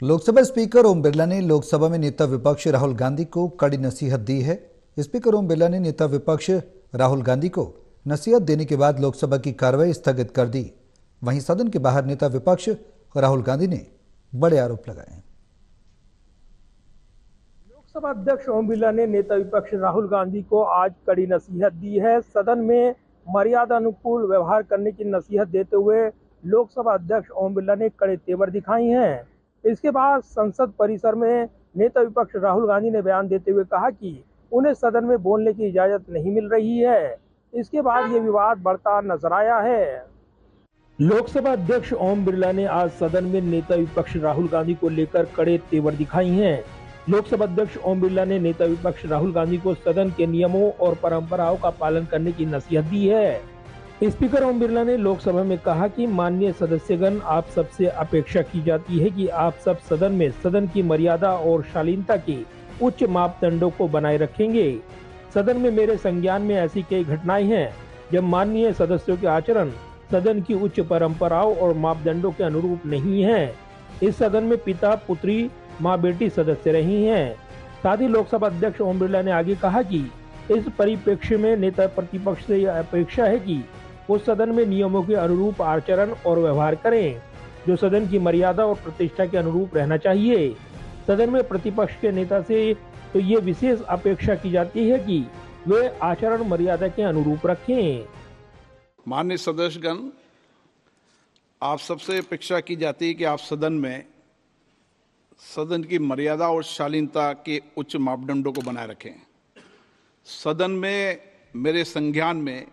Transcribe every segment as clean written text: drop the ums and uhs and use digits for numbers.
Lok Sabha speaker Om Birla ने लोकसभा में नेता विपक्ष राहुल गांधी को कड़ी नसीहत दी है। स्पीकर ओम बिरला ने नेता विपक्ष राहुल गांधी को नसीहत देने के बाद लोकसभा की कार्रवाई स्थगित कर दी। वहीं सदन के बाहर नेता विपक्ष राहुल गांधी ने बड़े आरोप लगाए। लोकसभा अध्यक्ष ओम बिरला ने नेता विपक्ष राहुल गांधी को आज कड़ी नसीहत दी है। सदन में मर्यादा अनुकूल व्यवहार करने की नसीहत देते हुए लोकसभा अध्यक्ष ओम बिरला ने कड़े तेवर दिखाई हैं। इसके बाद संसद परिसर में नेता विपक्ष राहुल गांधी ने बयान देते हुए कहा कि उन्हें सदन में बोलने की इजाजत नहीं मिल रही है। इसके बाद ये विवाद बढ़ता नजर आया है। लोकसभा अध्यक्ष ओम बिरला ने आज सदन में नेता विपक्ष राहुल गांधी को लेकर कड़े तेवर दिखाई हैं। लोकसभा अध्यक्ष ओम बिरला ने नेता विपक्ष राहुल गांधी को सदन के नियमों और परंपराओं का पालन करने की नसीहत दी है। स्पीकर ओम बिरला ने लोकसभा में कहा कि माननीय सदस्यगण, आप सबसे अपेक्षा की जाती है कि आप सब सदन में सदन की मर्यादा और शालीनता के उच्च मापदंडों को बनाए रखेंगे। सदन में मेरे संज्ञान में ऐसी कई घटनाएं हैं जब माननीय सदस्यों के आचरण सदन की उच्च परंपराओं और मापदंडों के अनुरूप नहीं है। इस सदन में पिता पुत्री माँ बेटी सदस्य रही हैं। साथ ही लोकसभा अध्यक्ष ओम बिरला ने आगे कहा कि इस परिप्रेक्ष्य में नेता प्रतिपक्ष से यह अपेक्षा है कि वो सदन में नियमों के अनुरूप आचरण और व्यवहार करें, जो सदन की मर्यादा और प्रतिष्ठा के अनुरूप रहना चाहिए। सदन में प्रतिपक्ष के नेता से तो ये विशेष अपेक्षा की जाती है कि वे आचरण मर्यादा के अनुरूप रखें। माननीय सदस्यगण, आप सबसे अपेक्षा की जाती है कि आप सदन में सदन की मर्यादा और शालीनता के उच्च मापदंडों को बनाए रखें। सदन में मेरे संज्ञान में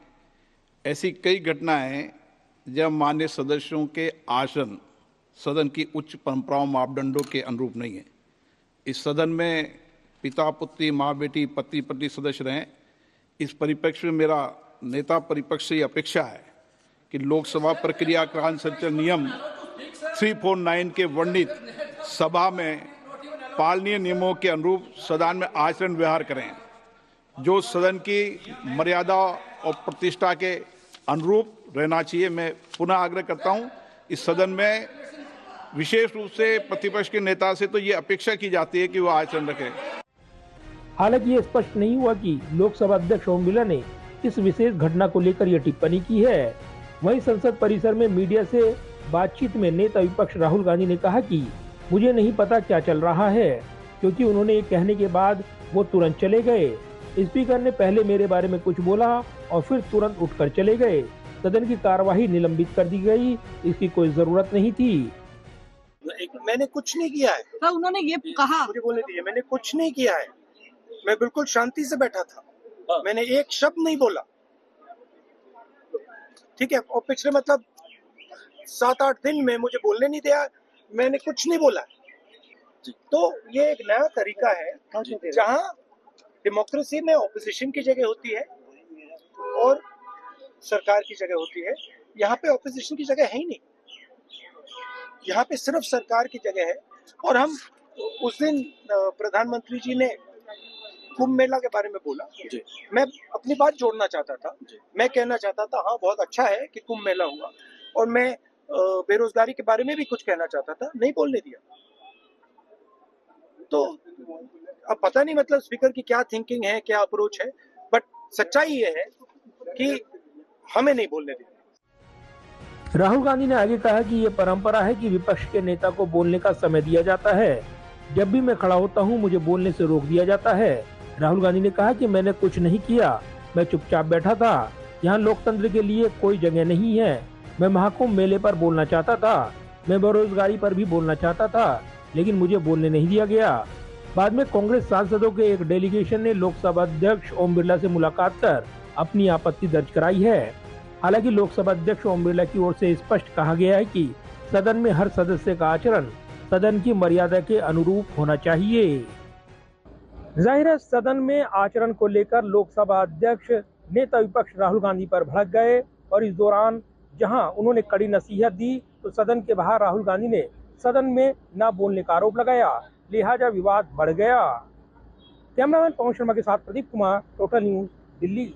ऐसी कई घटनाएं हैं जब माननीय सदस्यों के आचरण सदन की उच्च परंपराओं मापदंडों के अनुरूप नहीं है। इस सदन में पिता पुत्री माँ बेटी पति पत्नी सदस्य रहें। इस परिप्रेक्ष्य में मेरा नेता परिपक्ष से अपेक्षा है कि लोकसभा प्रक्रिया काल संचालन नियम 349 के वर्णित सभा में पालनीय नियमों के अनुरूप सदन में आचरण व्यवहार करें, जो सदन की मर्यादा और प्रतिष्ठा के अनुरूप रहना चाहिए। मैं पुनः आग्रह करता हूं, इस सदन में विशेष रूप से प्रतिपक्ष के नेता से तो ये अपेक्षा की जाती है कि वो आचरण रखें। हालांकि ये स्पष्ट नहीं हुआ कि लोकसभा अध्यक्ष ओम बिरला ने इस विशेष घटना को लेकर यह टिप्पणी की है। वहीं संसद परिसर में मीडिया से बातचीत में नेता विपक्ष राहुल गांधी ने कहा कि मुझे नहीं पता क्या चल रहा है, क्योंकि उन्होंने ये कहने के बाद वो तुरंत चले गए। स्पीकर ने पहले मेरे बारे में कुछ बोला और फिर तुरंत उठकर चले गए। सदन की कार्यवाही निलंबित कर दी गई, इसकी कोई जरूरत नहीं थी। मैंने कुछ नहीं किया है। तो उन्होंने ये कहा, मुझे बोलने दीजिए, मैंने कुछ नहीं किया है। मैं बिल्कुल शांति से बैठा था। मैंने एक शब्द नहीं बोला। ठीक है, और पिछले मतलब 7-8 दिन में मुझे बोलने नहीं दिया। मैंने कुछ नहीं बोला। तो ये एक नया तरीका है जहां डेमोक्रेसी में ऑपोजिशन की जगह होती है और सरकार की जगह होती है। यहाँ पे ऑपोजिशन की जगह है ही नहीं, यहाँ पे सिर्फ सरकार की जगह है। और हम उस दिन प्रधानमंत्री जी ने कुंभ मेला के बारे में बोला। मैं अपनी बात जोड़ना चाहता था। मैं कहना चाहता था, हाँ बहुत अच्छा है कि कुंभ मेला हुआ, और मैं बेरोजगारी के बारे में भी कुछ कहना चाहता था, नहीं बोलने दिया। तो अब पता नहीं मतलब स्पीकर की क्या थिंकिंग है, क्या अप्रोच है, बट सच्चाई ये है कि हमें नहीं बोलने दिया। राहुल गांधी ने आगे कहा कि ये परंपरा है कि विपक्ष के नेता को बोलने का समय दिया जाता है। जब भी मैं खड़ा होता हूं, मुझे बोलने से रोक दिया जाता है। राहुल गांधी ने कहा कि मैंने कुछ नहीं किया, मैं चुपचाप बैठा था। यहाँ लोकतंत्र के लिए कोई जगह नहीं है। मैं महाकुंभ मेले पर बोलना चाहता था, मैं बेरोजगारी पर भी बोलना चाहता था, लेकिन मुझे बोलने नहीं दिया गया। बाद में कांग्रेस सांसदों के एक डेलीगेशन ने लोकसभा अध्यक्ष ओम बिरला से मुलाकात कर अपनी आपत्ति दर्ज कराई है। हालांकि लोकसभा अध्यक्ष ओम बिरला की ओर से स्पष्ट कहा गया है कि सदन में हर सदस्य का आचरण सदन की मर्यादा के अनुरूप होना चाहिए। जाहिर है, सदन में आचरण को लेकर लोकसभा अध्यक्ष नेता विपक्ष राहुल गांधी पर भड़क गए, और इस दौरान जहां उन्होंने कड़ी नसीहत दी, तो सदन के बाहर राहुल गांधी ने सदन में न बोलने का आरोप लगाया। लिहाजा विवाद बढ़ गया। कैमरामैन पवन शर्मा के साथ प्रदीप कुमार, टोटल न्यूज, दिल्ली।